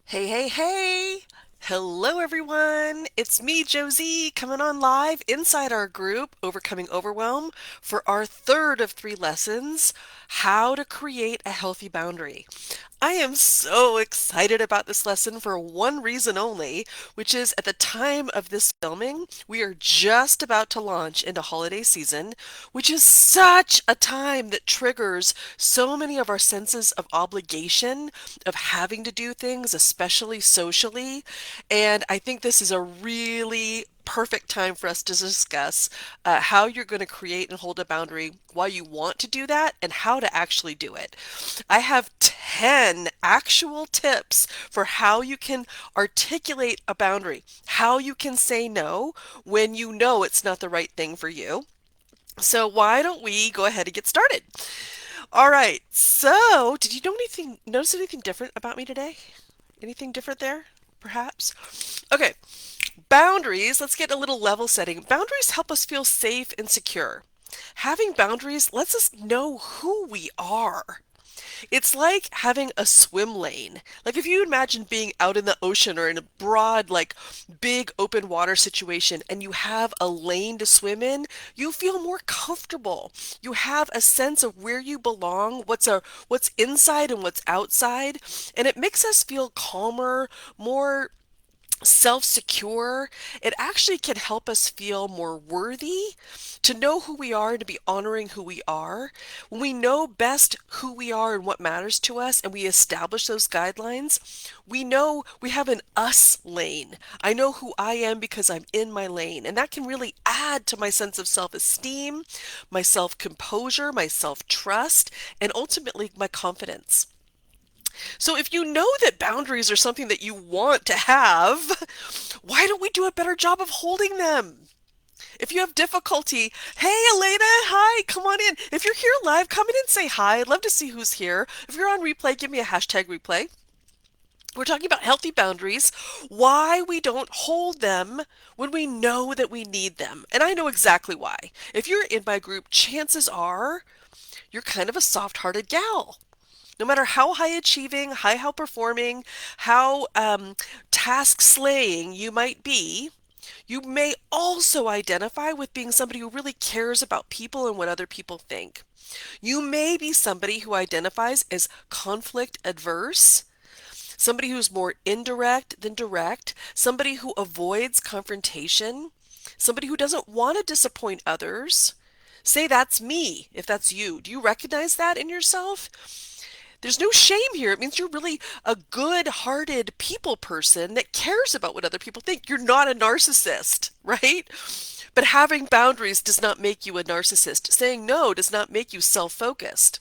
Hey, hey, hey! Hello, everyone! It's me, Josie, coming on live inside our group, Overcoming Overwhelm, for our third of three lessons, How to Create a Healthy Boundary. I am so excited about this lesson for one reason only, which is at the time of this filming, we are just about to launch into holiday season, which is such a time that triggers so many of our senses of obligation, of having to do things, especially socially. And I think this is a really perfect time for us to discuss how you're going to create and hold a boundary, why you want to do that, and how to actually do it. I have 10 actual tips for how you can articulate a boundary, how you can say no when you know it's not the right thing for you. So why don't we go ahead and get started? All right. So, did you notice anything different about me today? Anything different there, perhaps? Okay. Boundaries, let's get a little level setting. Boundaries help us feel safe and secure. Having boundaries lets us know who we are. It's like having a swim lane. Like if you imagine being out in the ocean or in a broad, like big open water situation and you have a lane to swim in, you feel more comfortable. You have a sense of where you belong, what's inside and what's outside, and it makes us feel calmer, more self-secure. It actually can help us feel more worthy, to know who we are and to be honoring who we are. When we know best who we are and what matters to us, and we establish those guidelines, we know we have an us lane. I know who I am because I'm in my lane, and that can really add to my sense of self-esteem, my self-composure, my self-trust, and ultimately my confidence. So if you know that boundaries are something that you want to have, why don't we do a better job of holding them? If you have difficulty, hey Elena, hi, come on in. If you're here live, come in and say hi. I'd love to see who's here. If you're on replay, give me a hashtag replay. We're talking about healthy boundaries, why we don't hold them when we know that we need them. And I know exactly why. If you're in my group, chances are you're kind of a soft-hearted gal. No matter how high achieving, how performing, how task slaying you might be, you may also identify with being somebody who really cares about people and what other people think. You may be somebody who identifies as conflict adverse, somebody who's more indirect than direct, somebody who avoids confrontation, somebody who doesn't want to disappoint others. Say that's me if that's you. Do you recognize that in yourself? There's no shame here. It means you're really a good-hearted people person that cares about what other people think. You're not a narcissist, right? But having boundaries does not make you a narcissist. Saying no does not make you self-focused.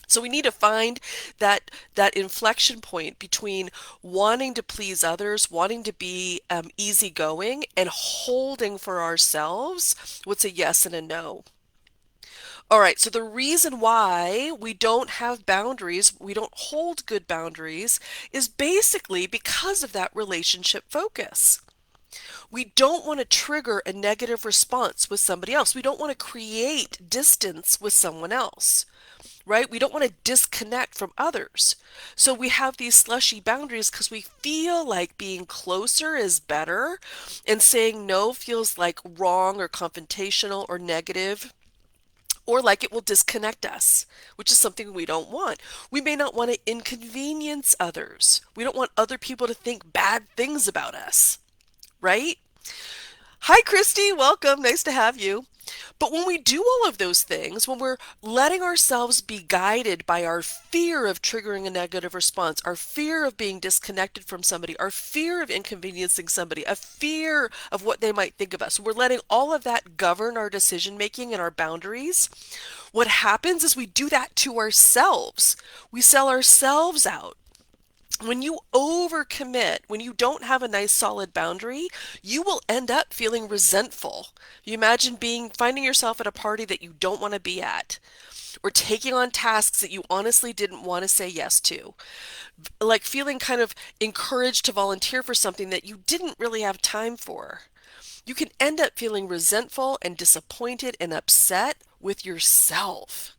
So we need to find that inflection point between wanting to please others, wanting to be easygoing, and holding for ourselves what's a yes and a no. All right, so the reason why we don't have boundaries, we don't hold good boundaries, is basically because of that relationship focus. We don't want to trigger a negative response with somebody else. We don't want to create distance with someone else, right? We don't want to disconnect from others. So we have these slushy boundaries because we feel like being closer is better, and saying no feels like wrong or confrontational or negative, or like it will disconnect us, which is something we don't want. We may not want to inconvenience others. We don't want other people to think bad things about us, right? Hi, Christy. Welcome. Nice to have you. But when we do all of those things, when we're letting ourselves be guided by our fear of triggering a negative response, our fear of being disconnected from somebody, our fear of inconveniencing somebody, a fear of what they might think of us, we're letting all of that govern our decision making and our boundaries. What happens is we do that to ourselves. We sell ourselves out. When you overcommit, when you don't have a nice solid boundary, you will end up feeling resentful. You imagine finding yourself at a party that you don't want to be at, or taking on tasks that you honestly didn't want to say yes to, like feeling kind of encouraged to volunteer for something that you didn't really have time for. You can end up feeling resentful and disappointed and upset with yourself.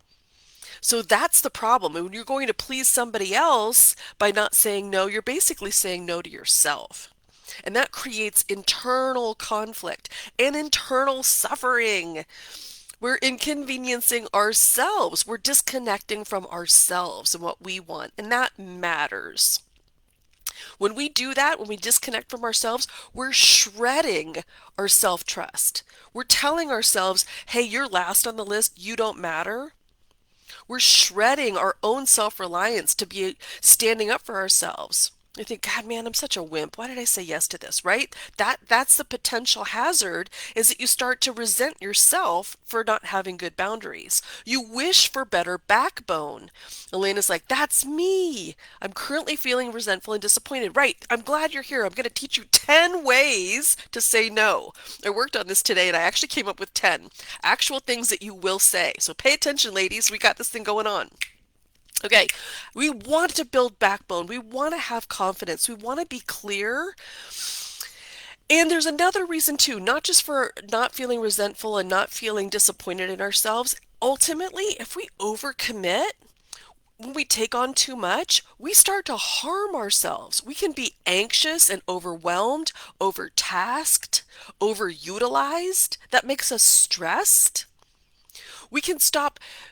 So that's the problem. And when you're going to please somebody else by not saying no, you're basically saying no to yourself. And that creates internal conflict and internal suffering. We're inconveniencing ourselves. We're disconnecting from ourselves and what we want. And that matters. When we do that, when we disconnect from ourselves, we're shredding our self-trust. We're telling ourselves, hey, you're last on the list. You don't matter. We're shredding our own self-reliance to be standing up for ourselves. I think, God, man, I'm such a wimp. Why did I say yes to this, right? That's the potential hazard is that you start to resent yourself for not having good boundaries. You wish for better backbone. Elena's like, that's me. I'm currently feeling resentful and disappointed. Right. I'm glad you're here. I'm going to teach you 10 ways to say no. I worked on this today and I actually came up with 10 actual things that you will say. So pay attention, ladies. We got this thing going on. Okay, we want to build backbone. We want to have confidence. We want to be clear. And there's another reason too, not just for not feeling resentful and not feeling disappointed in ourselves. Ultimately, if we overcommit, when we take on too much, we start to harm ourselves. We can be anxious and overwhelmed, overtasked, overutilized. That makes us stressed. We can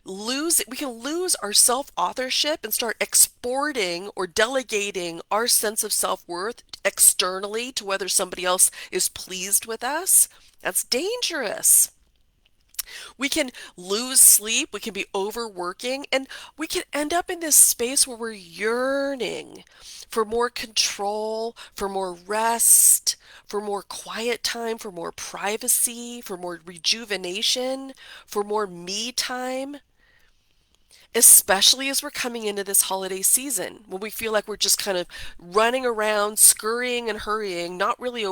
lose our self-authorship and start exporting or delegating our sense of self-worth externally to whether somebody else is pleased with us. That's dangerous. We can lose sleep, we can be overworking, and we can end up in this space where we're yearning for more control, for more rest, for more quiet time, for more privacy, for more rejuvenation, for more me time, especially as we're coming into this holiday season when we feel like we're just kind of running around, scurrying and hurrying, not really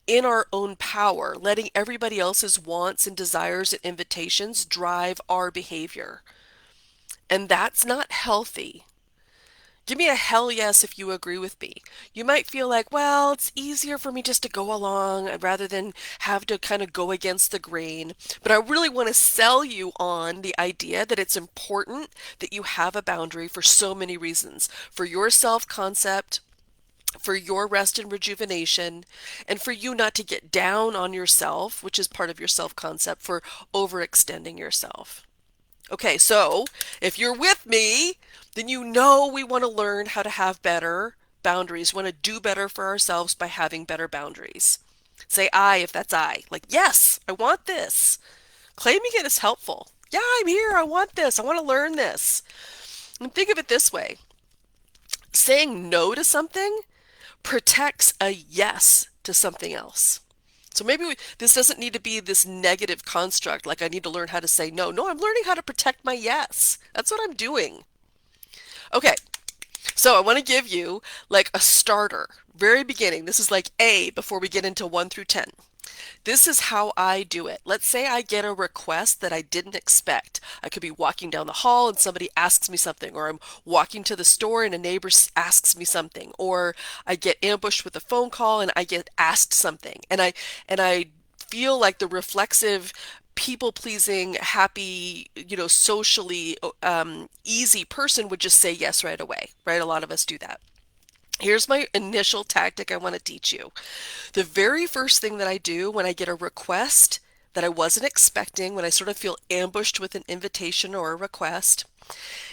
in our own power, letting everybody else's wants and desires and invitations drive our behavior. And that's not healthy. Give me a hell yes if you agree with me. You might feel like, well, it's easier for me just to go along rather than have to kind of go against the grain. But I really want to sell you on the idea that it's important that you have a boundary for so many reasons. For your self-concept, for your rest and rejuvenation, and for you not to get down on yourself, which is part of your self-concept, for overextending yourself. Okay, so if you're with me, then you know we want to learn how to have better boundaries. We want to do better for ourselves by having better boundaries. Say I if that's I. Like, yes, I want this. Claiming it is helpful. Yeah, I'm here. I want this. I want to learn this. And think of it this way. Saying no to something protects a yes to something else. So maybe this doesn't need to be this negative construct, like I need to learn how to say no. No, I'm learning how to protect my yes. That's what I'm doing. Okay, so I want to give you like a starter, very beginning. This is like A before we get into 1 through 10. This is how I do it. Let's say I get a request that I didn't expect. I could be walking down the hall and somebody asks me something, or I'm walking to the store and a neighbor asks me something, or I get ambushed with a phone call and I get asked something. And I feel like the reflexive people pleasing, happy, socially easy person would just say yes right away, right? A lot of us do that. Here's my initial tactic I want to teach you. The very first thing that I do when I get a request that I wasn't expecting, when I sort of feel ambushed with an invitation or a request,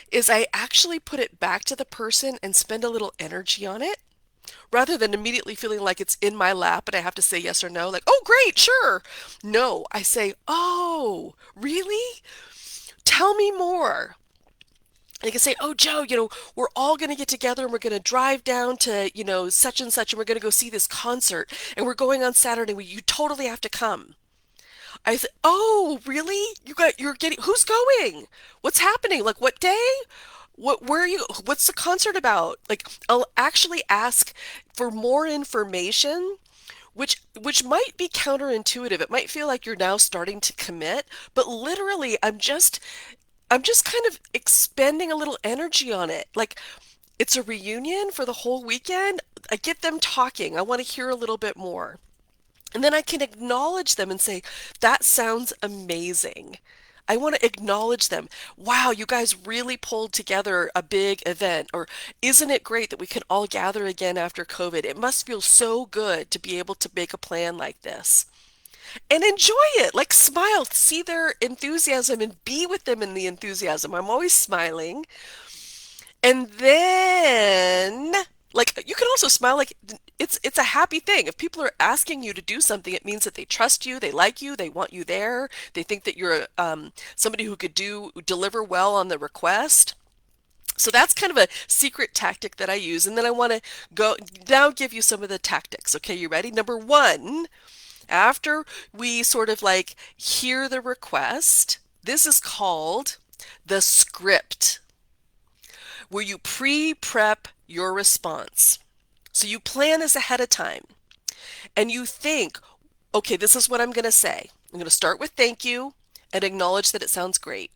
is I actually put it back to the person and spend a little energy on it rather than immediately feeling like it's in my lap and I have to say yes or no, like, oh, great, sure. No, I say, oh, really? Tell me more. And you can say, oh, Joe, we're all going to get together and we're going to drive down to, such and such, and we're going to go see this concert. And we're going on Saturday. You totally have to come. I said, oh, really? Who's going? What's happening? Like, what day? Where are you? What's the concert about? Like, I'll actually ask for more information, which might be counterintuitive. It might feel like you're now starting to commit, but literally, I'm just kind of expending a little energy on it. Like, it's a reunion for the whole weekend. I get them talking. I want to hear a little bit more. And then I can acknowledge them and say, that sounds amazing. I want to acknowledge them. Wow, you guys really pulled together a big event. Or isn't it great that we can all gather again after COVID? It must feel so good to be able to make a plan like this and enjoy it. Like smile, see their enthusiasm and be with them in the enthusiasm. I'm always smiling. And then like you can also smile like it's a happy thing. If people are asking you to do something, it means that they trust you, they like you, they want you there. They think that you're somebody who could deliver well on the request. So that's kind of a secret tactic that I use. And then I want to go now give you some of the tactics. Okay, you ready? Number one, after we sort of like hear the request, this is called the script, where you pre-prep your response. So you plan this ahead of time and you think, okay, this is what I'm going to say. I'm going to start with thank you and acknowledge that it sounds great.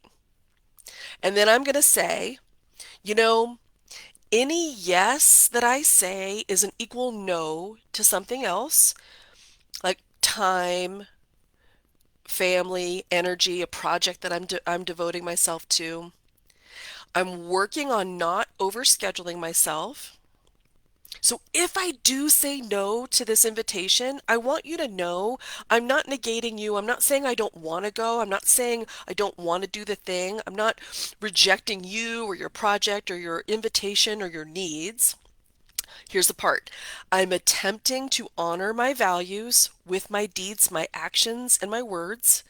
And then I'm going to say, you know, any yes that I say is an equal no to something else, like time, family, energy, a project that I'm devoting myself to. I'm working on not overscheduling myself. So if I do say no to this invitation, I want you to know I'm not negating you. I'm not saying I don't want to go. I'm not saying I don't want to do the thing. I'm not rejecting you or your project or your invitation or your needs. Here's the part. I'm attempting to honor my values with my deeds, my actions, and my words.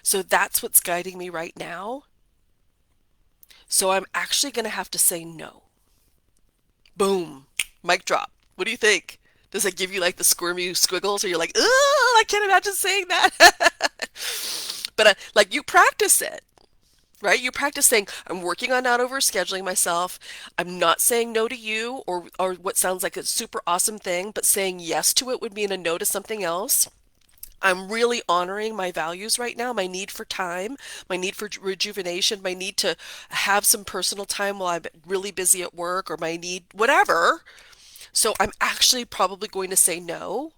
So that's what's guiding me right now. So I'm actually going to have to say no. Boom. Mic drop. What do you think? Does that give you like the squirmy squiggles or you're like, oh, I can't imagine saying that? But like you practice it, right? You practice saying, I'm working on not overscheduling myself. I'm not saying no to you or what sounds like a super awesome thing, but saying yes to it would mean a no to something else. I'm really honoring my values right now, my need for time, my need for rejuvenation, my need to have some personal time while I'm really busy at work or my need whatever. So I'm actually probably going to say no.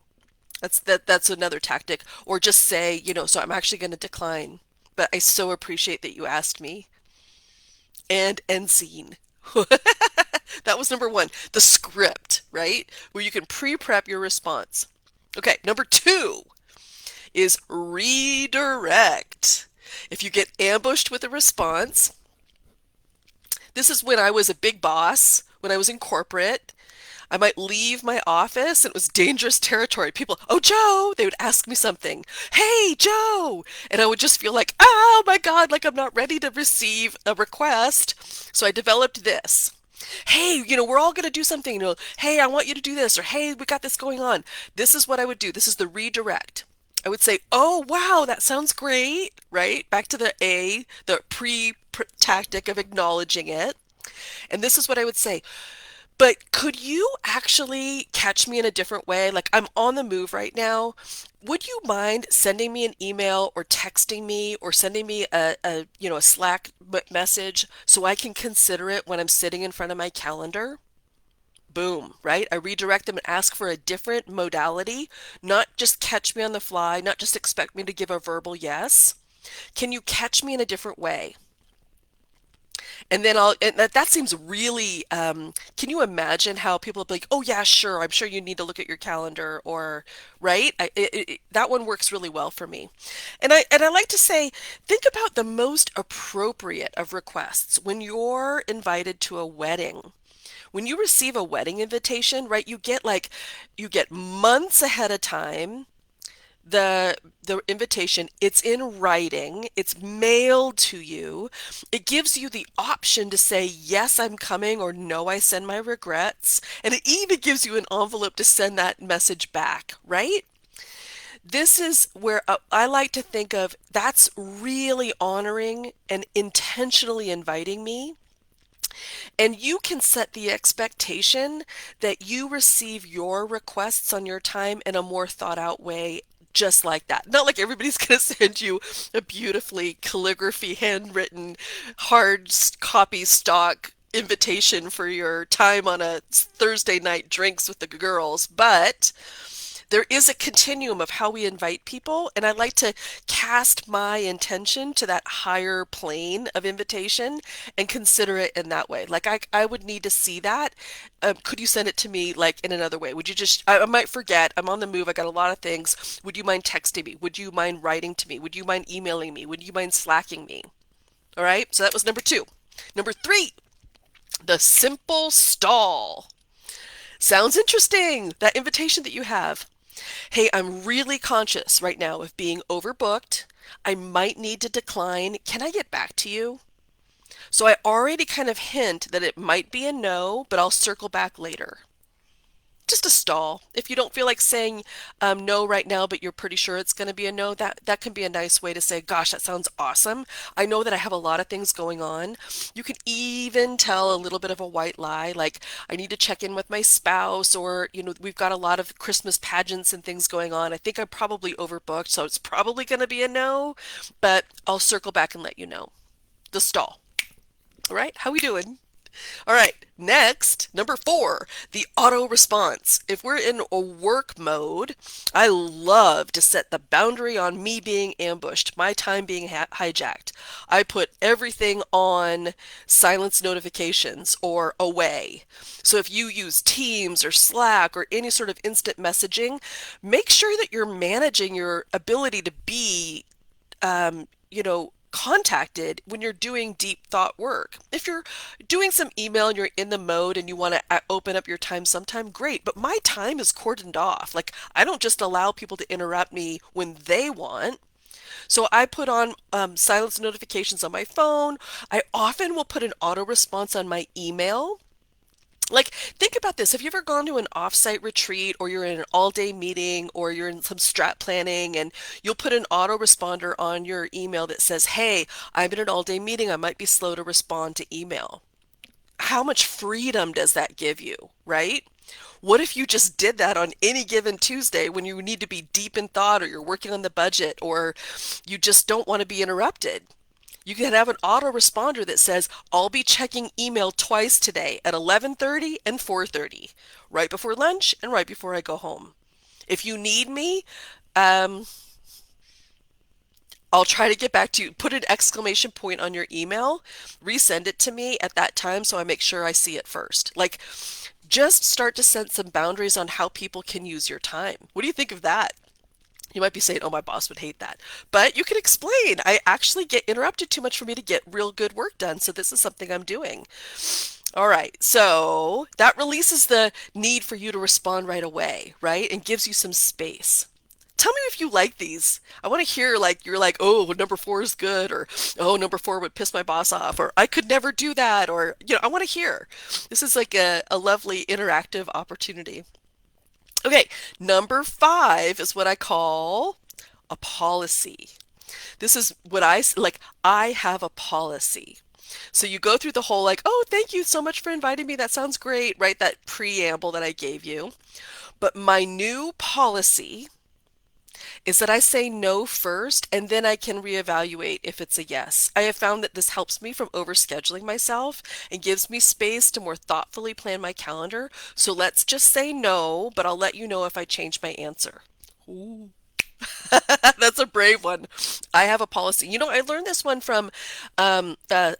That's another tactic. Or just say, so I'm actually going to decline. But I so appreciate that you asked me. And end scene. That was number one, the script, right? Where you can pre-prep your response. Okay, number two is redirect. If you get ambushed with a response, this is when I was a big boss, when I was in corporate. I might leave my office and it was dangerous territory. People, oh, Joe, they would ask me something. Hey, Joe. And I would just feel like, oh my God, like I'm not ready to receive a request. So I developed this. Hey, we're all going to do something. Hey, I want you to do this. Or hey, we got this going on. This is what I would do. This is the redirect. I would say, oh, wow, that sounds great, right? Back to the pre tactic of acknowledging it. And this is what I would say. But could you actually catch me in a different way? Like I'm on the move right now. Would you mind sending me an email or texting me or sending me a Slack message so I can consider it when I'm sitting in front of my calendar? Boom, right? I redirect them and ask for a different modality, not just catch me on the fly, not just expect me to give a verbal yes. Can you catch me in a different way? And then and that seems really, can you imagine how people will be like, oh yeah, sure, I'm sure you need to look at your calendar or, right? That one works really well for me. And I like to say, think about the most appropriate of requests when you're invited to a wedding. When you receive a wedding invitation, right, you get months ahead of time the invitation, it's in writing, it's mailed to you. It gives you the option to say, yes, I'm coming, or no, I send my regrets. And it even gives you an envelope to send that message back, right? This is where I like to think of that's really honoring and intentionally inviting me. And you can set the expectation that you receive your requests on your time in a more thought out way, just like that. Not like everybody's going to send you a beautifully calligraphy, handwritten, copy stock invitation for your time on a Thursday night drinks with the girls, but There is a continuum of how we invite people, and I like to cast my intention to that higher plane of invitation and consider it in that way. Like I would need to see that. Could you send it to me like in another way? Would you just, I might forget, I'm on the move, I got a lot of things. Would you mind texting me? Would you mind writing to me? Would you mind emailing me? Would you mind slacking me? All right, so that was number two. Number three, the simple stall. Sounds interesting, that invitation that you have. Hey, I'm really conscious right now of being overbooked. I might need to decline. Can I get back to you? So I already kind of hint that it might be a no, but I'll circle back later. Just a stall. If you don't feel like saying no right now, but you're pretty sure it's going to be a no, that can be a nice way to say, gosh, that sounds awesome. I know that I have a lot of things going on. You can even tell a little bit of a white lie, like I need to check in with my spouse, or, we've got a lot of Christmas pageants and things going on. I think I'm probably overbooked, so it's probably going to be a no, but I'll circle back and let you know. The stall. All right, how we doing? All right, next, number four, the auto response. If we're in a work mode, I love to set the boundary on me being ambushed, my time being hijacked. I put everything on silence notifications or away. So if you use Teams or Slack or any sort of instant messaging, make sure that you're managing your ability to be contacted when you're doing deep thought work. If you're doing some email and you're in the mode and you want to open up your time sometime, great. But my time is cordoned off. Like I don't just allow people to interrupt me when they want. So I put on silence notifications on my phone. I often will put an auto response on my email. Like, think about this. Have you ever gone to an offsite retreat or you're in an all-day meeting or you're in some strat planning and you'll put an autoresponder on your email that says, hey, I'm in an all-day meeting. I might be slow to respond to email. How much freedom does that give you, right? What if you just did that on any given Tuesday when you need to be deep in thought or you're working on the budget or you just don't want to be interrupted? You can have an autoresponder that says, I'll be checking email twice today at 11:30 and 4:30, right before lunch and right before I go home. If you need me, um, I'll try to get back to you. Put an exclamation point on your email, resend it to me at that time so I make sure I see it first. Like, just start to set some boundaries on how people can use your time. What do you think of that? You might be saying, oh, my boss would hate that. But you can explain. I actually get interrupted too much for me to get real good work done. So this is something I'm doing. All right. So that releases the need for you to respond right away, right? And gives you some space. Tell me if you like these. I want to hear like you're like, oh, number four is good, or oh, number four would piss my boss off, or I could never do that, or I want to hear. This is like a lovely interactive opportunity. Okay, number five is what I call a policy. This is what like. I have a policy. So you go through the whole like, oh, thank you so much for inviting me. That sounds great, right? That preamble that I gave you. But my new policy is that I say no first and then I can reevaluate if it's a yes. I have found that this helps me from overscheduling myself and gives me space to more thoughtfully plan my calendar. So let's just say no, but I'll let you know if I change my answer. Ooh. That's a brave one. I have a policy. I learned this one from a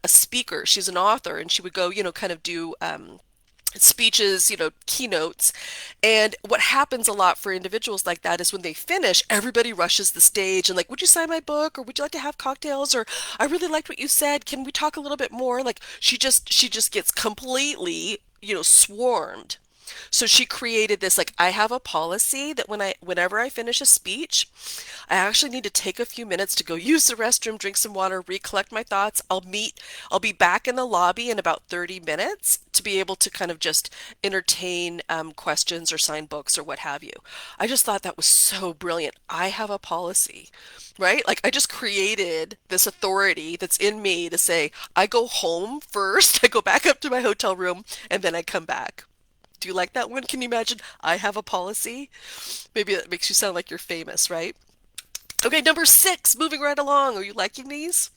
speaker. She's an author, and she would go, kind of do speeches, keynotes. And what happens a lot for individuals like that is when they finish, everybody rushes the stage and like, would you sign my book? Or would you like to have cocktails? Or I really liked what you said. Can we talk a little bit more? Like she just gets completely, swarmed. So she created this like I have a policy that whenever I finish a speech, I actually need to take a few minutes to go use the restroom, drink some water, recollect my thoughts. I'll be back in the lobby in about 30 minutes to be able to kind of just entertain questions or sign books or what have you. I just thought that was so brilliant. I have a policy, right? Like I just created this authority that's in me to say, I go home first, I go back up to my hotel room, and then I come back. Do you like that one? Can you imagine? I have a policy. Maybe that makes you sound like you're famous, right? Okay, number six, moving right along. Are you liking these?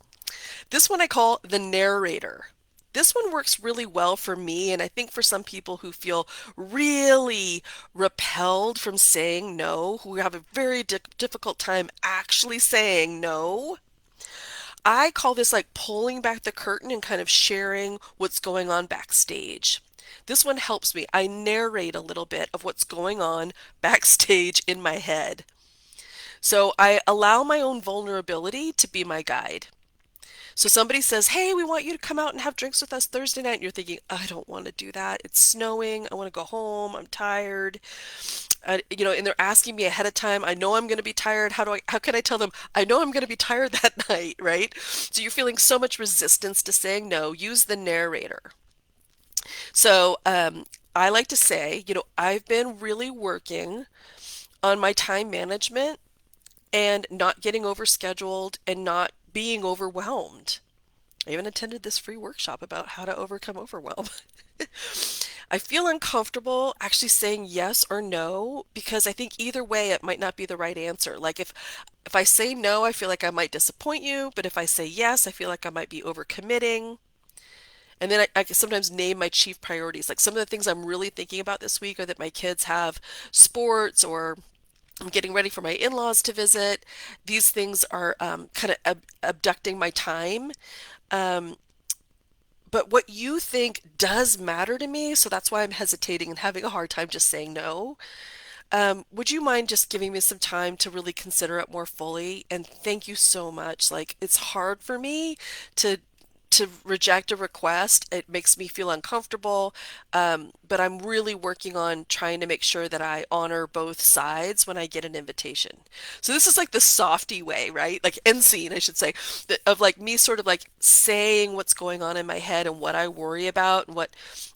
This one I call the narrator. This one works really well for me, and I think for some people who feel really repelled from saying no, who have a very difficult time actually saying no, I call this like pulling back the curtain and kind of sharing what's going on backstage. This one helps me. I narrate a little bit of what's going on backstage in my head. So I allow my own vulnerability to be my guide. So somebody says, "Hey, we want you to come out and have drinks with us Thursday night." And you're thinking, "I don't want to do that. It's snowing. I want to go home. I'm tired." And they're asking me ahead of time. I know I'm going to be tired. How can I tell them I know I'm going to be tired that night, right? So you're feeling so much resistance to saying no. Use the narrator. So I like to say, I've been really working on my time management and not getting overscheduled and not being overwhelmed. I even attended this free workshop about how to overcome overwhelm. I feel uncomfortable actually saying yes or no because I think either way it might not be the right answer. Like if I say no, I feel like I might disappoint you, but if I say yes, I feel like I might be overcommitting. And then I can sometimes name my chief priorities. Like some of the things I'm really thinking about this week are that my kids have sports or I'm getting ready for my in-laws to visit. These things are kind of abducting my time. Um, but what you think does matter to me, so that's why I'm hesitating and having a hard time just saying no. Would you mind just giving me some time to really consider it more fully? And thank you so much. Like it's hard for me to reject a request. It makes me feel uncomfortable. But I'm really working on trying to make sure that I honor both sides when I get an invitation. So this is like the softy way, right? Like end scene, I should say, of like me sort of like saying what's going on in my head and what I worry about and what,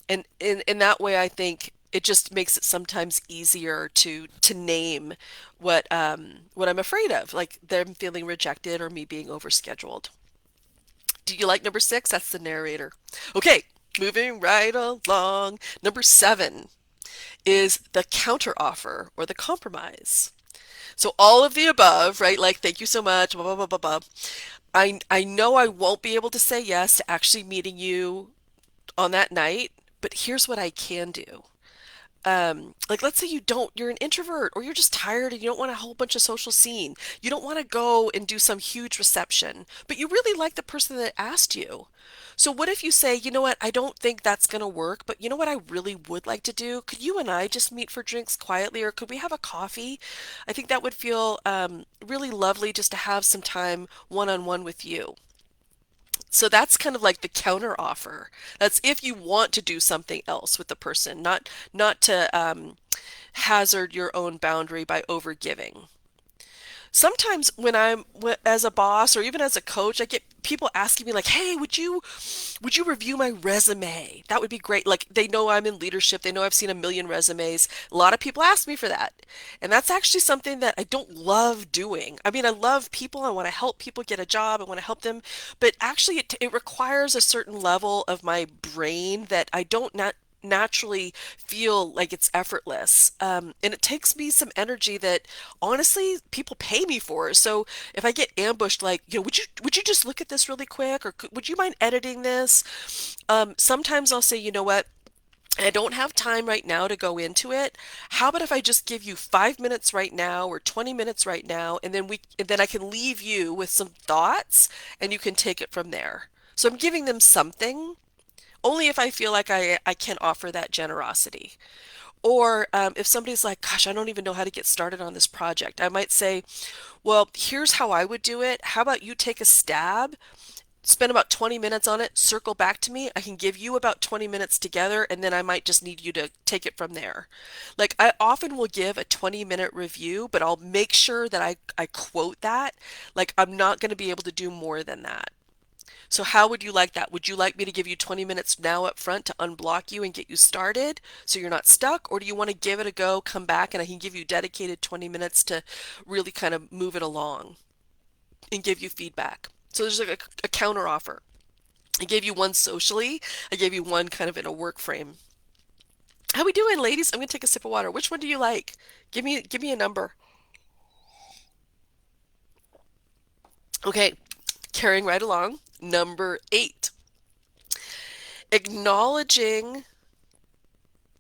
and in that way, I think it just makes it sometimes easier to name what I'm afraid of, like them feeling rejected or me being overscheduled. Do you like number six? That's the narrator. Okay, moving right along. Number seven is the counteroffer or the compromise. So all of the above, right? Like, thank you so much, blah, blah, blah, blah, blah. I know I won't be able to say yes to actually meeting you on that night, but here's what I can do. Like let's say you're an introvert or you're just tired and you don't want a whole bunch of social scene. You don't want to go and do some huge reception, but you really like the person that asked you. So what if you say, you know what, I don't think that's going to work, but you know what I really would like to do? Could you and I just meet for drinks quietly, or could we have a coffee? I think that would feel really lovely just to have some time one-on-one with you. So that's kind of like the counter offer. That's if you want to do something else with the person, not to hazard your own boundary by overgiving. Sometimes when as a boss or even as a coach, I get people asking me like, "Hey, would you review my resume? That would be great." Like they know I'm in leadership, they know I've seen a million resumes. A lot of people ask me for that. And that's actually something that I don't love doing. I mean, I love people, I want to help people get a job, I want to help them, but actually it requires a certain level of my brain that I don't not naturally feel like it's effortless. And it takes me some energy that honestly people pay me for. So if I get ambushed, like, would you just look at this really quick, or would you mind editing this? Sometimes I'll say, you know what? I don't have time right now to go into it. How about if I just give you 5 minutes right now or 20 minutes right now, and then I can leave you with some thoughts and you can take it from there. So I'm giving them something only if I feel like I can offer that generosity. Or if somebody's like, gosh, I don't even know how to get started on this project, I might say, well, here's how I would do it. How about you take a stab, spend about 20 minutes on it, circle back to me. I can give you about 20 minutes together, and then I might just need you to take it from there. Like I often will give a 20-minute review, but I'll make sure that I quote that. Like I'm not going to be able to do more than that. So how would you like that? Would you like me to give you 20 minutes now up front to unblock you and get you started so you're not stuck? Or do you want to give it a go, come back, and I can give you dedicated 20 minutes to really kind of move it along and give you feedback? So there's like a counter offer. I gave you one socially. I gave you one kind of in a work frame. How we doing, ladies? I'm gonna take a sip of water. Which one do you like? Give me a number. Okay, carrying right along. Number eight. Acknowledging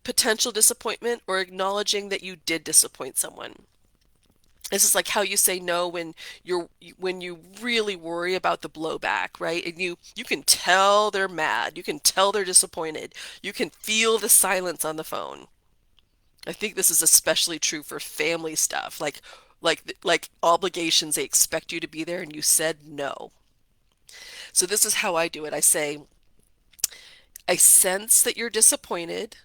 potential disappointment or acknowledging that you did disappoint someone. This is like how you say no when you really worry about the blowback, right? And you can tell they're mad. You can tell they're disappointed. You can feel the silence on the phone. I think this is especially true for family stuff, like obligations. They expect you to be there and you said no. So this is how I do it. I say, I sense that you're disappointed,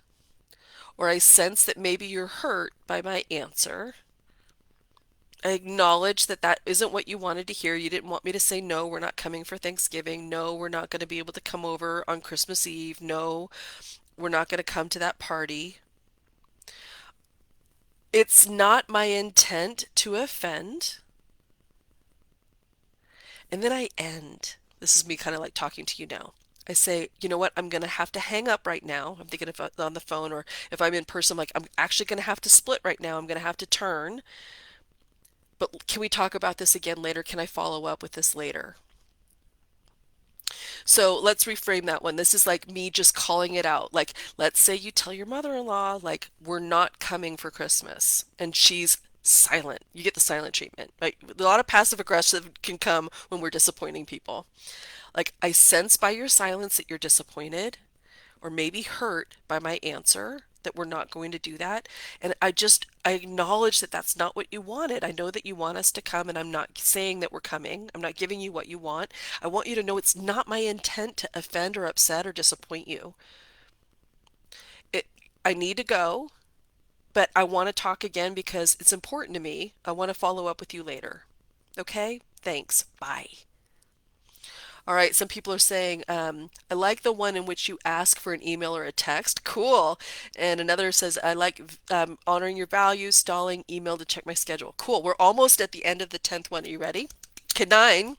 or I sense that maybe you're hurt by my answer. I acknowledge that that isn't what you wanted to hear. You didn't want me to say, no, we're not coming for Thanksgiving. No, we're not going to be able to come over on Christmas Eve. No, we're not going to come to that party. It's not my intent to offend. And then I end. This is me kind of like talking to you now. I say, you know what? I'm going to have to hang up right now. I'm thinking if I'm on the phone or if I'm in person, I'm like, I'm actually going to have to split right now. I'm going to have to turn. But can we talk about this again later? Can I follow up with this later? So let's reframe that one. This is like me just calling it out. Like, let's say you tell your mother-in-law, like, we're not coming for Christmas, and she's silent. You get the silent treatment. Like, a lot of passive aggressive can come when we're disappointing people. Like, I sense by your silence that you're disappointed or maybe hurt by my answer that we're not going to do that. And I acknowledge that that's not what you wanted. I know that you want us to come, and I'm not saying that we're coming. I'm not giving you what you want. I want you to know it's not my intent to offend or upset or disappoint you. It, I need to go, but I want to talk again because it's important to me. I want to follow up with you later. Okay? Thanks. Bye. All right, some people are saying, I like the one in which you ask for an email or a text. Cool. And another says, I like honoring your values, stalling email to check my schedule. Cool. We're almost at the end of the 10th one. Are you ready? Okay, 9.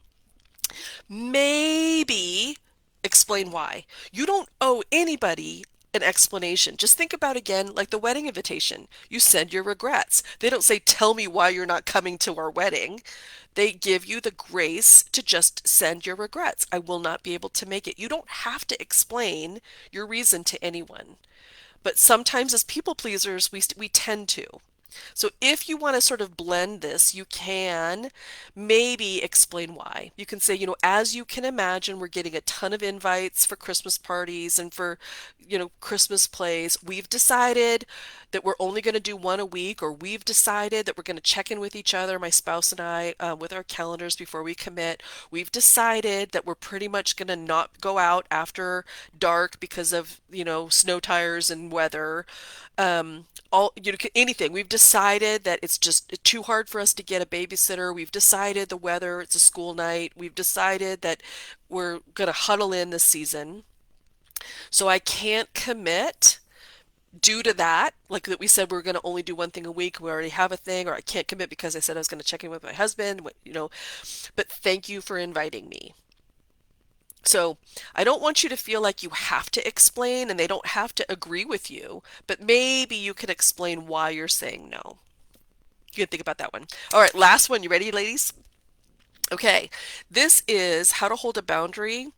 Maybe explain why. You don't owe anybody an explanation. Just think about again, like the wedding invitation. You send your regrets. They don't say, tell me why you're not coming to our wedding. They give you the grace to just send your regrets. I will not be able to make it. You don't have to explain your reason to anyone. But sometimes as people pleasers, we tend to. So if you want to sort of blend this, you can maybe explain why. You can say, as you can imagine, we're getting a ton of invites for Christmas parties and for, Christmas plays. We've decided that we're only going to do one a week, or we've decided that we're going to check in with each other, my spouse and I, with our calendars before we commit. We've decided that we're pretty much going to not go out after dark because of, snow tires and weather. Anything. We've decided that it's just too hard for us to get a babysitter. We've decided the weather, it's a school night. We've decided that we're going to huddle in this season. So I can't commit due to that, like that we said we are going to only do one thing a week. We already have a thing, or I can't commit because I said I was going to check in with my husband, but thank you for inviting me. So I don't want you to feel like you have to explain and they don't have to agree with you, but maybe you can explain why you're saying no. You can think about that one. All right, last one. You ready, ladies? Okay, this is how to hold a boundary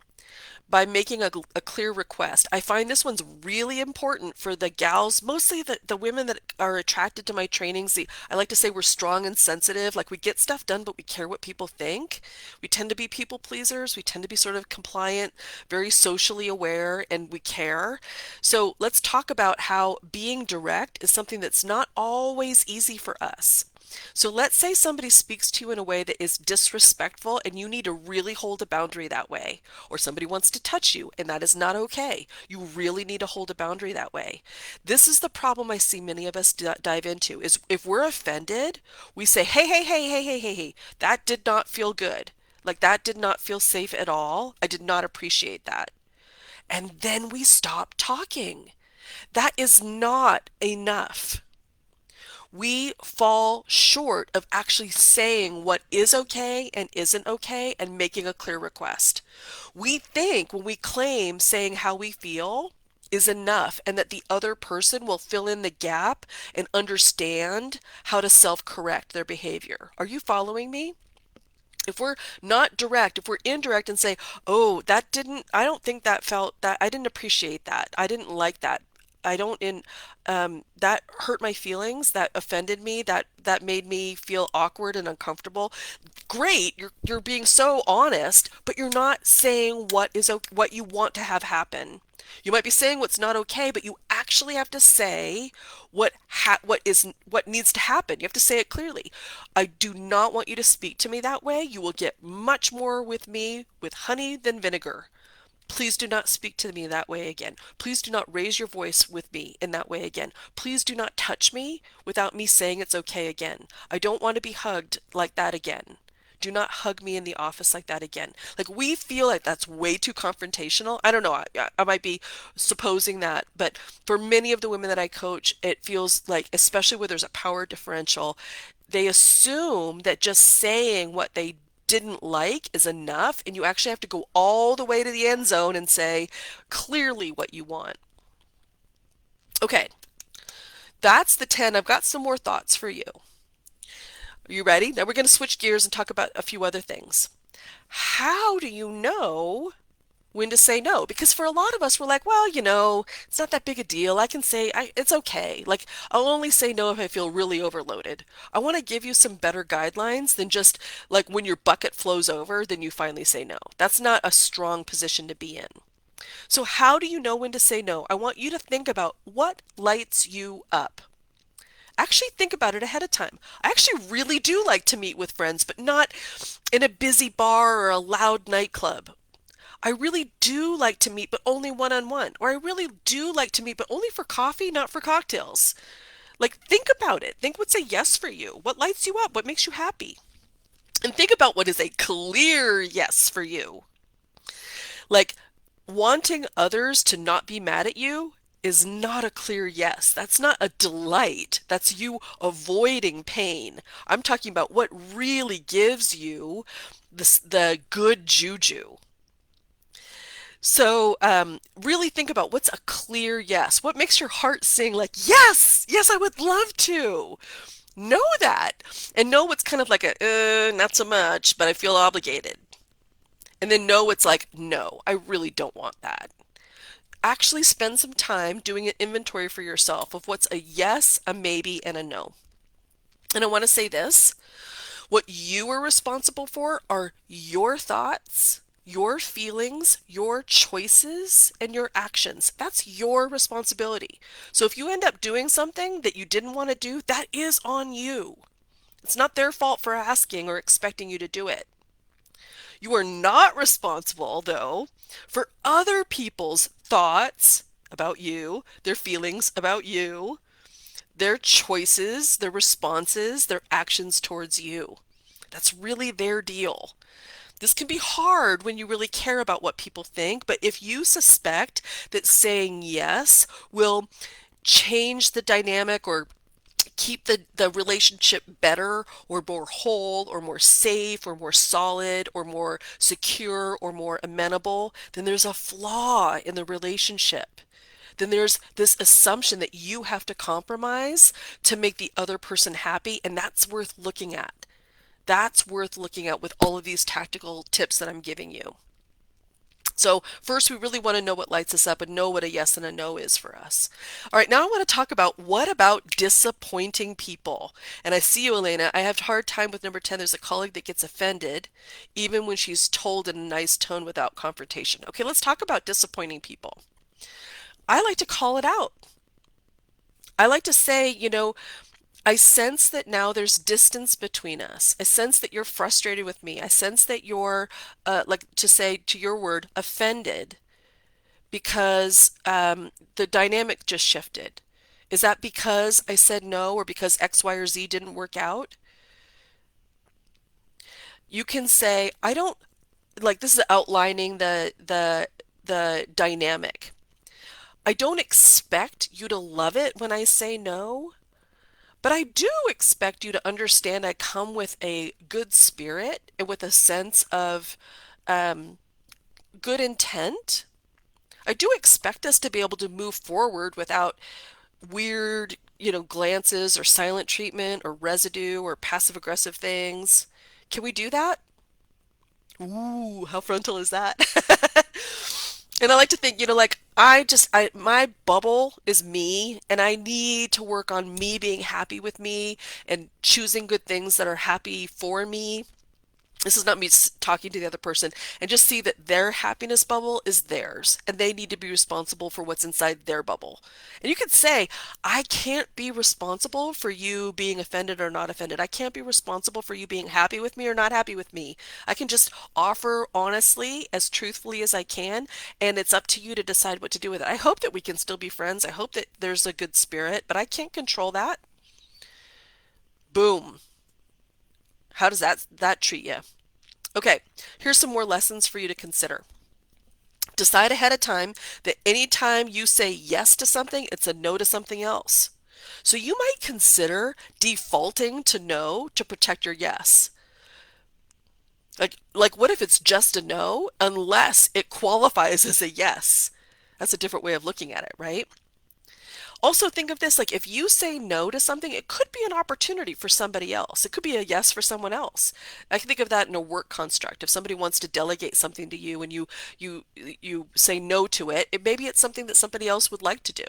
by making a clear request. I find this one's really important for the gals, mostly the women that are attracted to my trainings. I like to say we're strong and sensitive. Like we get stuff done, but we care what people think. We tend to be people pleasers. We tend to be sort of compliant, very socially aware, and we care. So let's talk about how being direct is something that's not always easy for us. So let's say somebody speaks to you in a way that is disrespectful and you need to really hold a boundary that way. Or somebody wants to touch you and that is not okay. You really need to hold a boundary that way. This is the problem I see many of us dive into is if we're offended, we say, hey, hey, hey, hey, hey, hey, hey, that did not feel good. Like that did not feel safe at all. I did not appreciate that. And then we stop talking. That is not enough. We fall short of actually saying what is okay and isn't okay and making a clear request. We think when we claim saying how we feel is enough and that the other person will fill in the gap and understand how to self-correct their behavior. Are you following me? If we're not direct, if we're indirect and say, "Oh, that didn't, I don't think that felt that, I didn't appreciate that. I didn't like that. I don't in that hurt my feelings, that offended me, that made me feel awkward and uncomfortable." Great, you're being so honest, but you're not saying what you want to have happen. You might be saying what's not okay, but you actually have to say what needs to happen. You have to say it clearly. I do not want you to speak to me that way. You will get much more with me with honey than vinegar. Please do not speak to me that way again. Please do not raise your voice with me in that way again. Please do not touch me without me saying it's okay again. I don't want to be hugged like that again. Do not hug me in the office like that again. Like, we feel like that's way too confrontational. I don't know. I might be supposing that, but for many of the women that I coach, it feels like, especially where there's a power differential, they assume that just saying what they didn't like is enough, and you actually have to go all the way to the end zone and say clearly what you want. Okay, that's the 10. I've got some more thoughts for you. Are you ready? Now we're going to switch gears and talk about a few other things. How do you know when to say no? Because for a lot of us, we're like, well, it's not that big a deal. I can say it's okay. Like, I'll only say no if I feel really overloaded. I want to give you some better guidelines than just like when your bucket flows over, then you finally say no. That's not a strong position to be in. So how do you know when to say no? I want you to think about what lights you up. Actually think about it ahead of time. I actually really do like to meet with friends, but not in a busy bar or a loud nightclub. I really do like to meet, but only one-on-one. Or I really do like to meet, but only for coffee, not for cocktails. Like, think about it. Think what's a yes for you. What lights you up? What makes you happy? And think about what is a clear yes for you. Like, wanting others to not be mad at you is not a clear yes. That's not a delight. That's you avoiding pain. I'm talking about what really gives you the good juju. So, really think about what's a clear yes. What makes your heart sing like, yes, yes, I would love to. Know that. And know what's kind of like not so much, but I feel obligated. And then know what's like, no, I really don't want that. Actually spend some time doing an inventory for yourself of what's a yes, a maybe, and a no. And I want to say this, what you are responsible for are your thoughts, your feelings, your choices, and your actions. That's your responsibility. So if you end up doing something that you didn't want to do, that is on you. It's not their fault for asking or expecting you to do it. You are not responsible, though, for other people's thoughts about you, their feelings about you, their choices, their responses, their actions towards you. That's really their deal. This can be hard when you really care about what people think, but if you suspect that saying yes will change the dynamic or keep the relationship better or more whole or more safe or more solid or more secure or more amenable, then there's a flaw in the relationship. Then there's this assumption that you have to compromise to make the other person happy, and that's worth looking at. That's worth looking at with all of these tactical tips that I'm giving you. So first, we really want to know what lights us up and know what a yes and a no is for us. All right, now I want to talk about what about disappointing people? And I see you, Elena. I have a hard time with number 10. There's a colleague that gets offended even when she's told in a nice tone without confrontation. Okay, let's talk about disappointing people. I like to call it out. I like to say, I sense that now there's distance between us. I sense that you're frustrated with me. I sense that you're, like to say to your word, offended because the dynamic just shifted. Is that because I said no or because X, Y, or Z didn't work out? You can say, I don't, like this is outlining the dynamic. I don't expect you to love it when I say no. But I do expect you to understand I come with a good spirit and with a sense of um, good intent. I do expect us to be able to move forward without weird, glances or silent treatment or residue or passive aggressive things. Can we do that? Ooh, how frontal is that? And I like to think, like my bubble is me, and I need to work on me being happy with me and choosing good things that are happy for me. This is not me talking to the other person, and just see that their happiness bubble is theirs and they need to be responsible for what's inside their bubble. And you could say, I can't be responsible for you being offended or not offended. I can't be responsible for you being happy with me or not happy with me. I can just offer honestly, as truthfully as I can, and it's up to you to decide what to do with it. I hope that we can still be friends. I hope that there's a good spirit, but I can't control that. Boom. How does that treat you? Okay, here's some more lessons for you to consider. Decide ahead of time that anytime you say yes to something, it's a no to something else. So you might consider defaulting to no to protect your yes. Like what if it's just a no unless it qualifies as a yes? That's a different way of looking at it, right? Also, think of this like if you say no to something, it could be an opportunity for somebody else. It could be a yes for someone else. I can think of that in a work construct. If somebody wants to delegate something to you and you say no to it, maybe it's something that somebody else would like to do.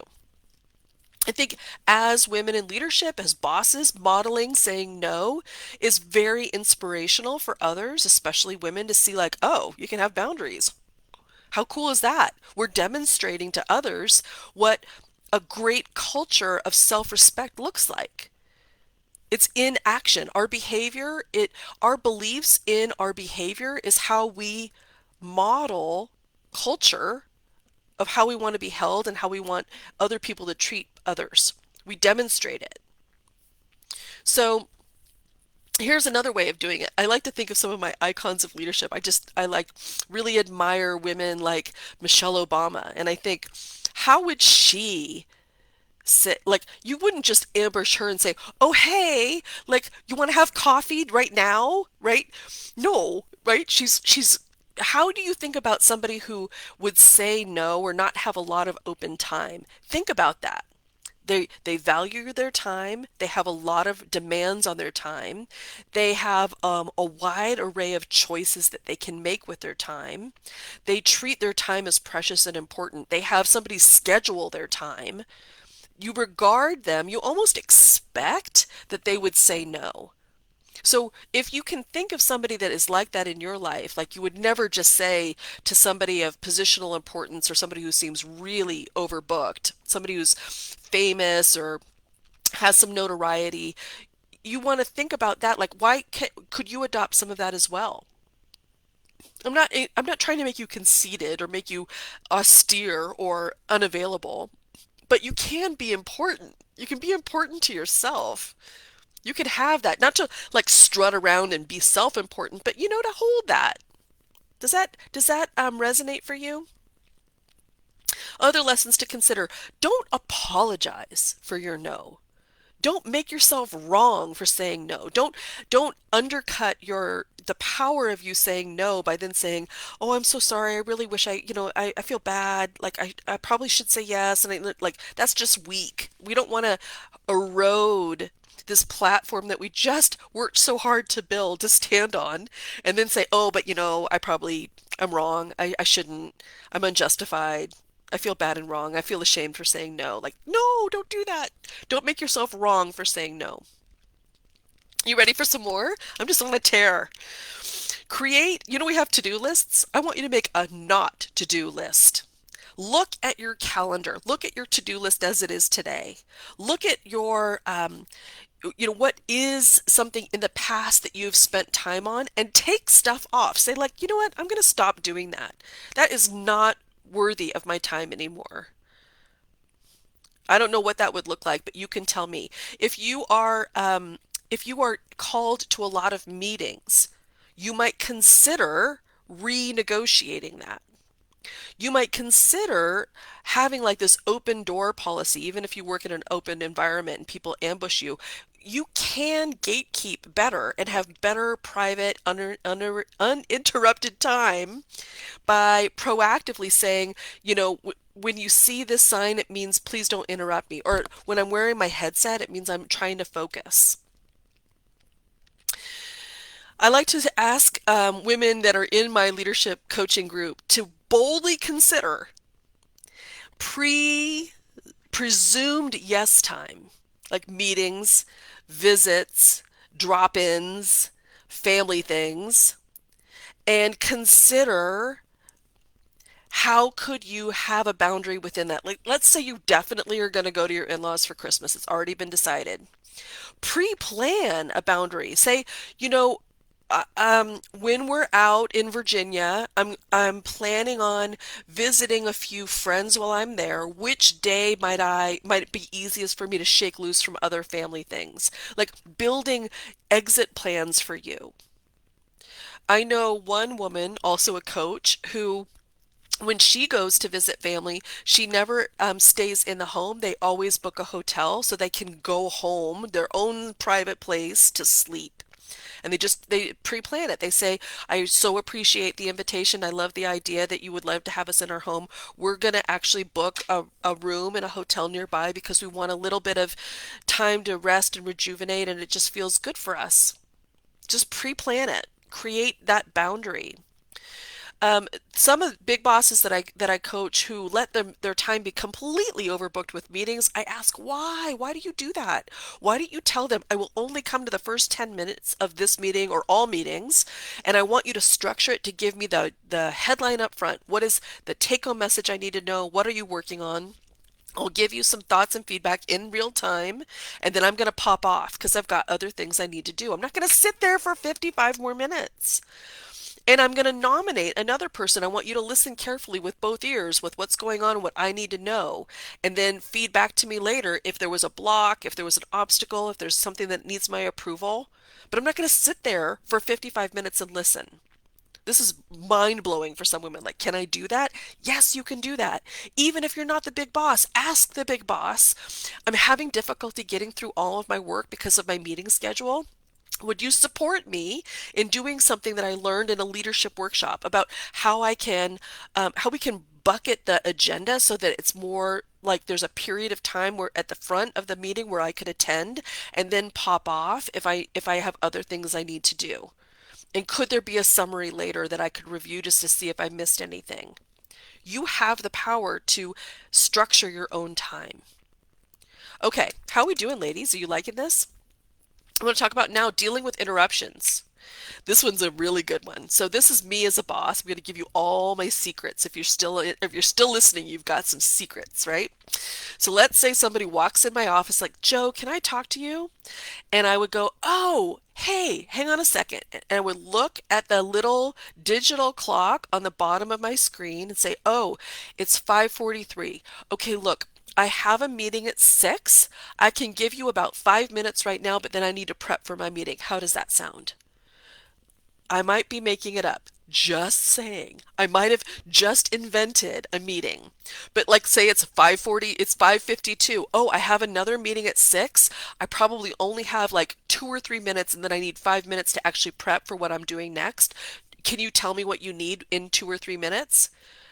I think as women in leadership, as bosses, modeling saying no is very inspirational for others, especially women, to see like, oh, you can have boundaries. How cool is that? We're demonstrating to others what a great culture of self-respect looks like. It's in action. Our beliefs in our behavior is how we model culture of how we want to be held and how we want other people to treat others. We demonstrate it. So here's another way of doing it. I like to think of some of my icons of leadership. I like really admire women like Michelle Obama. And I think, how would she say, like, you wouldn't just ambush her and say, oh, hey, like, you want to have coffee right now? Right? No, right? How do you think about somebody who would say no or not have a lot of open time? Think about that. They value their time. They have a lot of demands on their time. They have a wide array of choices that they can make with their time. They treat their time as precious and important. They have somebody schedule their time. You regard them, you almost expect that they would say no. So if you can think of somebody that is like that in your life, like you would never just say to somebody of positional importance or somebody who seems really overbooked, somebody who's famous or has some notoriety, you want to think about that. Like, could you adopt some of that as well? I'm not trying to make you conceited or make you austere or unavailable, but you can be important. You can be important to yourself. You can have that, not to like strut around and be self-important, but to hold that. Does that resonate for you? Other lessons to consider. Don't apologize for your no. Don't make yourself wrong for saying no. Don't undercut the power of you saying no by then saying, "Oh, I'm so sorry. I really wish I feel bad. Like I probably should say yes." And like that's just weak. We don't want to erode this platform that we just worked so hard to build, to stand on, and then say, "Oh, but I'm wrong. I shouldn't. I'm unjustified. I feel bad and wrong. I feel ashamed for saying no." Like, no, don't do that. Don't make yourself wrong for saying no. You ready for some more? I'm just on a tear. We have to-do lists. I want you to make a not to-do list. Look at your calendar. Look at your to-do list as it is today. Look at what is something in the past that you've spent time on, and take stuff off. Say like, you know what? I'm going to stop doing that. That is not worthy of my time anymore. I don't know what that would look like, but you can tell me. If you are called to a lot of meetings, you might consider renegotiating that. You might consider having like this open door policy, even if you work in an open environment and people ambush you. You can gatekeep better and have better private, uninterrupted time by proactively saying, when you see this sign, it means please don't interrupt me. Or when I'm wearing my headset, it means I'm trying to focus. I like to ask women that are in my leadership coaching group to boldly consider pre presumed yes time, like meetings, visits, drop-ins, family things, and consider how could you have a boundary within that? Like, let's say you definitely are going to go to your in-laws for Christmas. It's already been decided. Pre-plan a boundary. Say, you know, when we're out in Virginia, I'm planning on visiting a few friends while I'm there. Which day might it be easiest for me to shake loose from other family things? Like building exit plans for you. I know one woman, also a coach, who when she goes to visit family, she never stays in the home. They always book a hotel so they can go home, their own private place to sleep. And they pre-plan it. They say, I so appreciate the invitation. I love the idea that you would love to have us in our home. We're going to actually book a room in a hotel nearby because we want a little bit of time to rest and rejuvenate, and it just feels good for us. Just pre-plan it. Create that boundary. Some of the big bosses that I coach who let their time be completely overbooked with meetings, I ask why? Why do you do that? Why don't you tell them I will only come to the first 10 minutes of this meeting or all meetings, and I want you to structure it to give me the headline up front. What is the take-home message I need to know? What are you working on? I'll give you some thoughts and feedback in real time, and then I'm going to pop off because I've got other things I need to do. I'm not going to sit there for 55 more minutes. And I'm going to nominate another person. I want you to listen carefully with both ears with what's going on, what I need to know, and then feed back to me later if there was a block, if there was an obstacle, if there's something that needs my approval. But I'm not going to sit there for 55 minutes and listen. This is mind blowing for some women. Like, can I do that? Yes, you can do that. Even if you're not the big boss, ask the big boss. I'm having difficulty getting through all of my work because of my meeting schedule. Would you support me in doing something that I learned in a leadership workshop about how we can bucket the agenda so that it's more like there's a period of time where at the front of the meeting where I could attend and then pop off if I have other things I need to do? And could there be a summary later that I could review just to see if I missed anything? You have the power to structure your own time. Okay, how are we doing, ladies? Are you liking this? I want to talk about now dealing with interruptions. This one's a really good one. So this is me as a boss. I'm going to give you all my secrets. If you're still listening, you've got some secrets, right? So let's say somebody walks in my office like, "Joe, can I talk to you?" And I would go, "Oh, hey, hang on a second." And I would look at the little digital clock on the bottom of my screen and say, "Oh, it's 5:43. Okay, look, I have a meeting at 6. I can give you about 5 minutes right now, but then I need to prep for my meeting. How does that sound?" I might be making it up. Just saying. I might have just invented a meeting. But like say it's 5:40, it's 5:52. Oh, I have another meeting at 6. I probably only have like 2 or 3 minutes and then I need 5 minutes to actually prep for what I'm doing next. Can you tell me what you need in 2 or 3 minutes?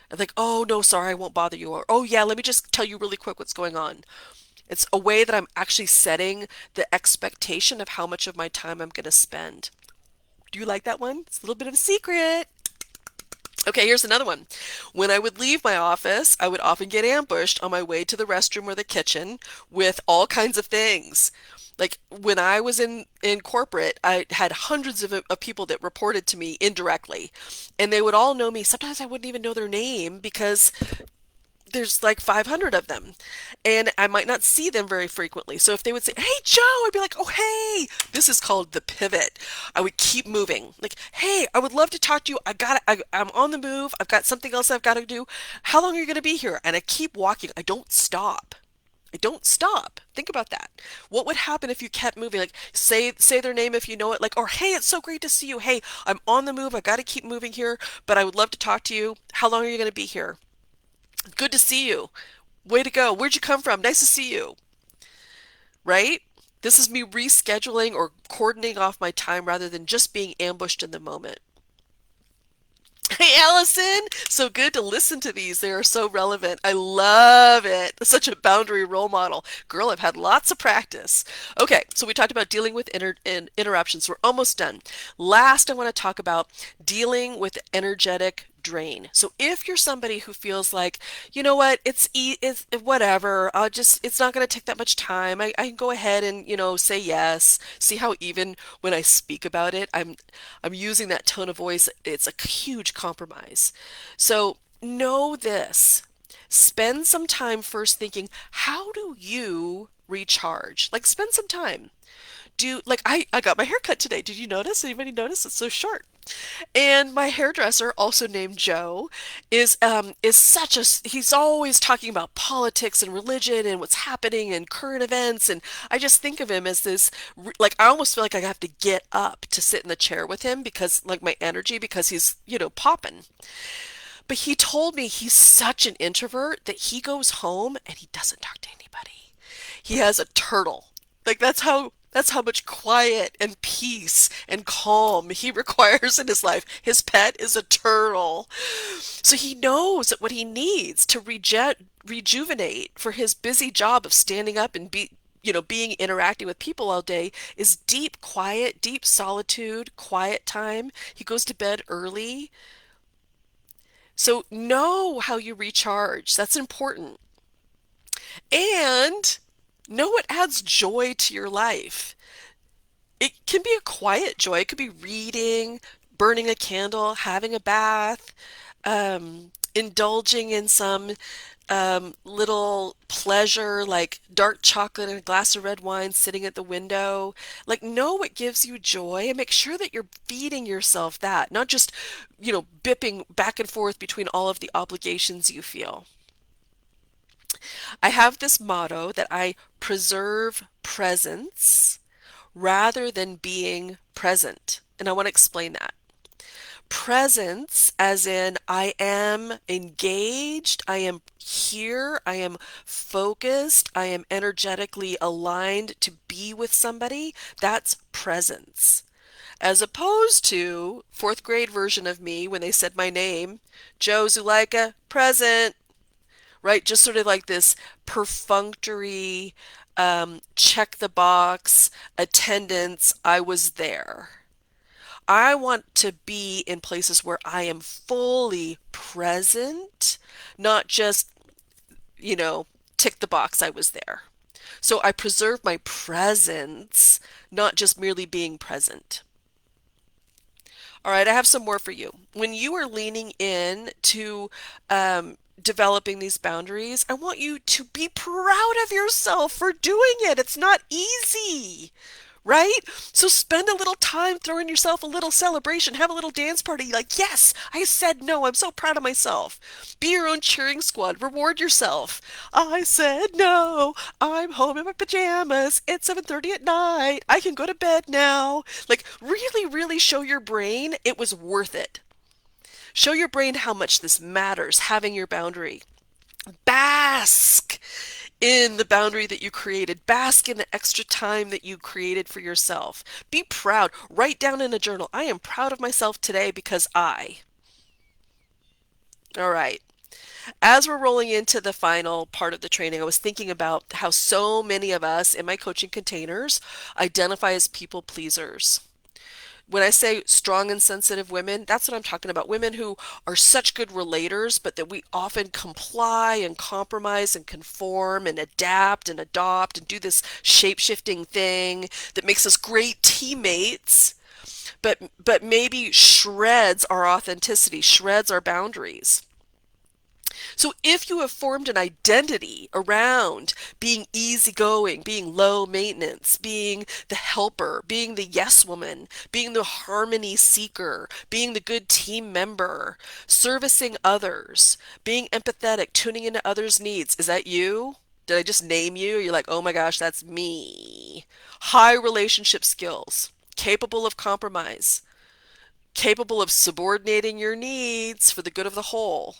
And like, oh no, sorry, I won't bother you. Or, oh yeah, let me just tell you really quick what's going on. It's a way that I'm actually setting the expectation of how much of my time I'm going to spend. Do you like that one? It's a little bit of a secret. Okay, here's another one. When I would leave my office, I would often get ambushed on my way to the restroom or the kitchen with all kinds of things. Like when I was in corporate, I had hundreds of people that reported to me indirectly, and they would all know me. Sometimes I wouldn't even know their name because there's like 500 of them and I might not see them very frequently. So if they would say, "Hey, Joe," I'd be like, "Oh, hey." This is called the pivot. I would keep moving. Like, "Hey, I would love to talk to you. I'm on the move. I've got something else I've got to do. How long are you going to be here?" And I keep walking. I don't stop. I don't stop. Think about that. What would happen if you kept moving? Like say their name if you know it, like, or "Hey, it's so great to see you. Hey, I'm on the move. I got to keep moving here, but I would love to talk to you. How long are you going to be here? Good to see you. Way to go. Where'd you come from? Nice to see you. Right? This is me rescheduling or coordinating off my time rather than just being ambushed in the moment. Hey, Allison. So good to listen to these. They are so relevant. I love it. Such a boundary role model. Girl, I've had lots of practice. Okay, so we talked about dealing with interruptions. We're almost done. Last, I want to talk about dealing with energetic drain. So if you're somebody who feels like, you know what, it's whatever. It's not going to take that much time. I can go ahead and, say yes. See how even when I speak about it, I'm using that tone of voice. It's a huge compromise. So know this. Spend some time first thinking, how do you recharge? Like spend some time. I got my hair cut today. Did you notice? Anybody notice? It's so short. And my hairdresser, also named Joe, is such a he's always talking about politics and religion and what's happening and current events. And I just think of him as this like I almost feel like I have to get up to sit in the chair with him because like my energy because he's, popping. But he told me he's such an introvert that he goes home and he doesn't talk to anybody. He has a turtle. Like that's how much quiet and peace and calm he requires in his life. His pet is a turtle. So he knows that what he needs to rejuvenate for his busy job of standing up and being interacting with people all day is deep quiet, deep solitude, quiet time. He goes to bed early. So know how you recharge. That's important. And know what adds joy to your life. It can be a quiet joy. It could be reading, burning a candle, having a bath, indulging in some little pleasure like dark chocolate and a glass of red wine sitting at the window. Like, know what gives you joy and make sure that you're feeding yourself that, not just, bipping back and forth between all of the obligations you feel. I have this motto that I preserve presence rather than being present. And I want to explain that. Presence, as in I am engaged, I am here, I am focused, I am energetically aligned to be with somebody. That's presence. As opposed to fourth grade version of me when they said my name, Joe Zuleika, present, right? Just sort of like this perfunctory, check the box, attendance, I was there. I want to be in places where I am fully present, not just, you know, tick the box, I was there. So I preserve my presence, not just merely being present. All right, I have some more for you. When you are leaning in to developing these boundaries, I want you to be proud of yourself for doing it. It's not easy, right? So spend a little time throwing yourself a little celebration, have a little dance party. Like, yes, I said no. I'm so proud of myself. Be your own cheering squad. Reward yourself. I said no. I'm home in my pajamas. It's 7:30 at night. I can go to bed now. Like, really, really show your brain it was worth it. Show your brain how much this matters, having your boundary. Bask in the boundary that you created. Bask in the extra time that you created for yourself. Be proud. Write down in a journal, I am proud of myself today because I. All right. As we're rolling into the final part of the training, I was thinking about how so many of us in my coaching containers identify as people pleasers. When I say strong and sensitive women, that's what I'm talking about. Women who are such good relators, but that we often comply and compromise and conform and adapt and adopt and do this shape-shifting thing that makes us great teammates, but maybe shreds our authenticity, shreds our boundaries. So if you have formed an identity around being easygoing, being low maintenance, being the helper, being the yes woman, being the harmony seeker, being the good team member, servicing others, being empathetic, tuning into others' needs, is that you? Did I just name you? You're like, oh my gosh, that's me. High relationship skills, capable of compromise, capable of subordinating your needs for the good of the whole,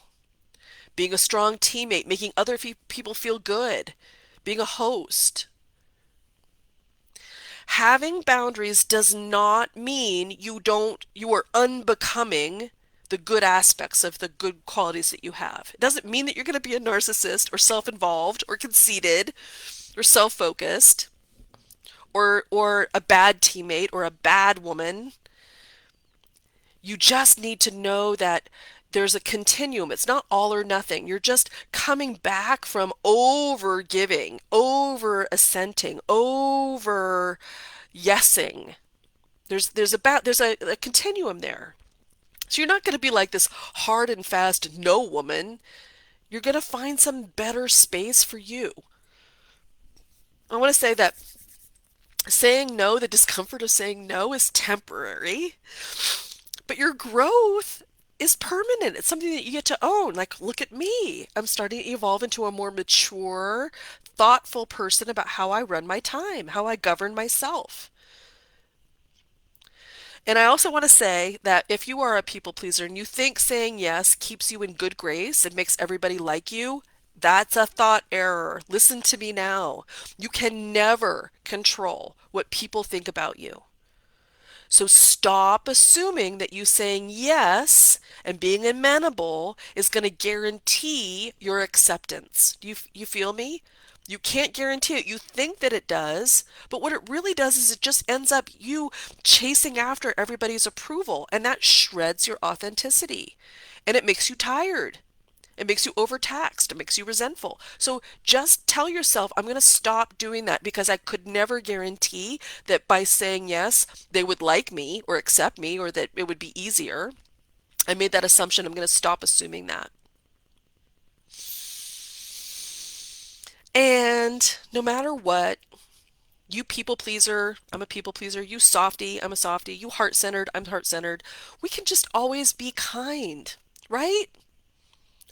being a strong teammate, making other people feel good, being a host. Having boundaries does not mean you are unbecoming the good aspects of the good qualities that you have. It doesn't mean that you're going to be a narcissist or self-involved or conceited or self-focused or a bad teammate or a bad woman. You just need to know that there's a continuum. It's not all or nothing. You're just coming back from over giving, over assenting, over yesing. There's a continuum there. So you're not going to be like this hard and fast no woman. You're going to find some better space for you. I want to say that saying no, the discomfort of saying no is temporary, but your growth is permanent. It's something that you get to own. Like, look at me. I'm starting to evolve into a more mature, thoughtful person about how I run my time, how I govern myself. And I also want to say that if you are a people pleaser and you think saying yes keeps you in good grace and makes everybody like you, that's a thought error. Listen to me now. You can never control what people think about you. So stop assuming that you saying yes and being amenable is going to guarantee your acceptance. Do you feel me? You can't guarantee it. You think that it does, but what it really does is it just ends up you chasing after everybody's approval, and that shreds your authenticity. And it makes you tired. It makes you overtaxed. It makes you resentful. So just tell yourself, I'm going to stop doing that because I could never guarantee that by saying yes, they would like me or accept me or that it would be easier. I made that assumption. I'm going to stop assuming that. And no matter what, you people pleaser, I'm a people pleaser. You softy, I'm a softy. You heart centered, I'm heart centered. We can just always be kind, right?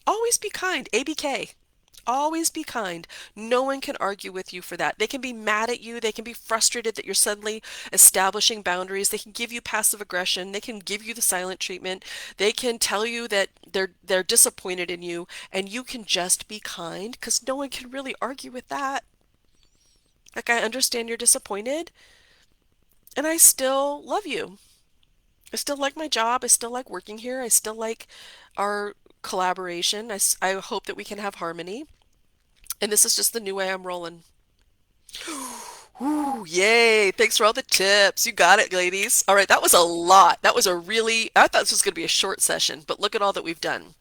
Always be kind. ABK. Always be kind. No one can argue with you for that. They can be mad at you. They can be frustrated that you're suddenly establishing boundaries. They can give you passive aggression. They can give you the silent treatment. They can tell you that they're disappointed in you, and you can just be kind because no one can really argue with that. Like, I understand you're disappointed, and I still love you. I still like my job. I still like working here. I still like our collaboration. I hope that we can have harmony. And this is just the new way I'm rolling. Ooh, yay. Thanks for all the tips. You got it, ladies. All right, that was a lot. That was a really, I thought this was going to be a short session, but look at all that we've done.